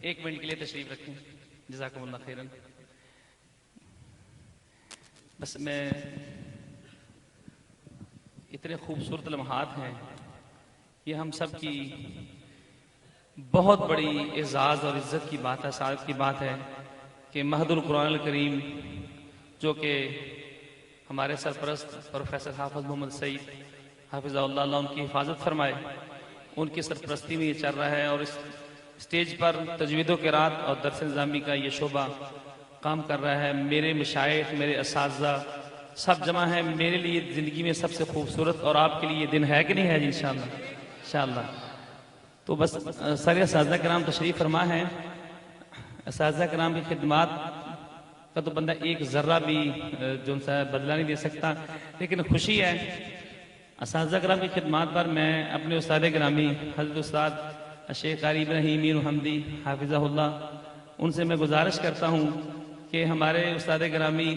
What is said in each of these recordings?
एक मिनट के लिए तशरीफ रखें। जज़ाकुमुल्लाह खैरन। बस मैं इतने खूबसूरत लम्हात हैं, ये हम सब की बहुत बड़ी एजाज़ और इज़्ज़त की बात है, सादत की बात है कि महदुल कुरान करीम जो कि हमारे सरपरस्त प्रोफेसर हाफिज़ मोहम्मद सईद हाफिज़हुल्लाह उनकी हिफाजत फरमाए, उनकी सरपरस्ती में ये चल रहा है। और इस स्टेज पर तजवीद क़िरात और दर्स निज़ामी का ये शोबा काम कर रहा है। मेरे मशाइख, मेरे असातिज़ा सब जमा है। मेरे लिए ज़िंदगी में सबसे खूबसूरत और आपके लिए ये दिन है कि नहीं है जी? इंशाअल्लाह। तो बस सारे असातिज़ा किराम तशरीफ़ फरमा है। असातिज़ा किराम की खिदमत का तो बंदा एक ज़र्रा भी जो सा बदला नहीं दे सकता, लेकिन खुशी है असातिज़ा किराम की खिदमत पर मैं अपने उस्ताद गिरामी हज़रत उस्ताद शेख कारी इब्राहीम मीर हमदी हाफिज़हुल्लाह उनसे मैं गुजारिश करता हूँ कि हमारे उस्ताद गिरामी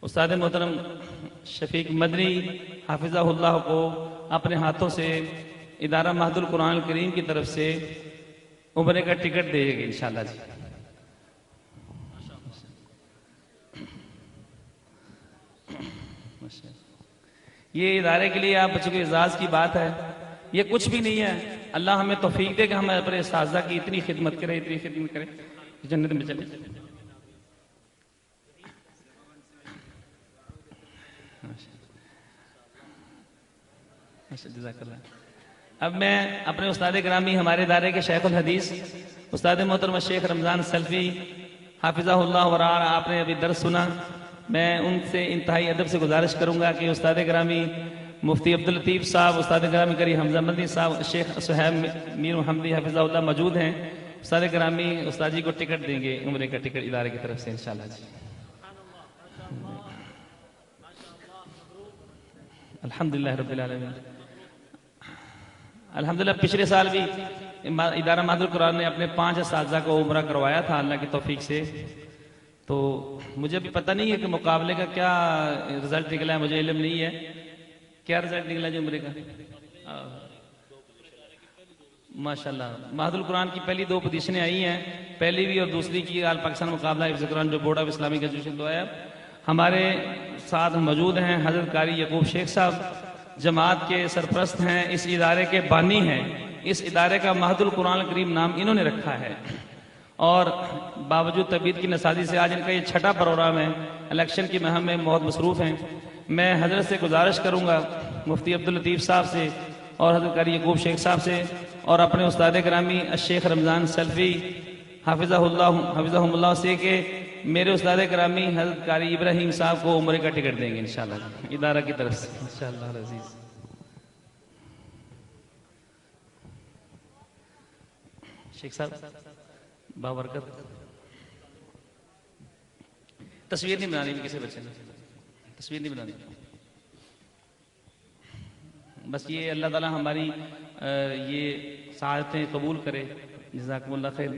उस्ताद मोहतरम शफीक मदनी हाफिज़हुल्लाह को अपने हाथों से इदारा महदुल कुरान करीम की तरफ से उम्रे का टिकट देंगे इंशाअल्लाह जी। ये इदारे के लिए आप बच्चों के एजाज़ की बात है, ये कुछ भी नहीं है। अल्लाह हमें तौफीक दे कि हम अपने उस्ताज़ा की इतनी खिदमत करें, इतनी खिदमत करें, जन्नत में चले। अब मैं अपने उस्ताद गिरामी हमारे इदारे के शेखुल हदीस उस्ताद मोहतरम शेख रमज़ान सल्फी हाफिज़हुल्लाह वरा, आपने अभी दर्स सुना। मैं उनसे इंतहाई अदब से गुजारिश करूंगा कि उस्ताद गिरामी मुफ्ती अब्दुल लतीफ़ साहब, उस्ताद गिरामी करी हमजा मदनी साहब, शेख सुहैब मीर हमदी हाफिज़हुल्लाह मौजूद हैं। उस्ताद गिरामी उस्ताद जी को टिकट देंगे, उम्रे का टिकट इदारे की तरफ से इंशाअल्लाह जी। अल्हम्दुलिल्लाह रब्बिल आलमीन। अल्हम्दुलिल्लाह पिछले साल भी इदारा महदुल कुरान ने अपने 5 असातिज़ा को उम्रा करवाया था अल्लाह की तौफीक से। तो मुझे भी पता नहीं है कि मुकाबले का क्या रिजल्ट निकला है, मुझे इल्म नहीं है क्या रिजल्ट निकला जी उम्रे का। माशाल्लाह महदुल कुरान की पहली 2 पोजीशनें आई हैं, पहली भी और दूसरी की आल पाकिस्तान मुकाबला हिफ्ज़ कुरान जो बोर्ड ऑफ इस्लामिक एजुकेशन तो है। हमारे साथ मौजूद हैं हजरत कारी यकूब शेख साहब, जमात के सरपरस्त हैं, इस इदारे के बानी हैं। इस इदारे का महदुल कुरान करीम नाम इन्होंने रखा है और बावजूद तबीयत की नसाजी से आज इनका ये 6ठा प्रोग्राम है। इलेक्शन की महम में बहुत मसरूफ़ हैं। मैं हजरत से गुजारिश करूँगा मुफ्ती अब्दुल लतीफ़ साहब से और हजरत कारी यकूब शेख साहब से और अपने उस्ताद गिरामी शेख रमज़ान सल्फी हाफिज़हुल्लाह से के मेरे उस्ताद गिरामी हजरत कारी इब्राहीम साहब को उम्रे का टिकट देंगे इंशाअल्लाह इदारा की तरफ से इंशाअल्लाह अज़ीज़। शेख साहब बाबरकत तस्वीर नहीं बनानी किसी बच्चे ने, तस्वीर नहीं बनानी। बस ये अल्लाह ताला हमारी ये सआदतें कबूल करे। जज़ाकुमुल्लाह खैर।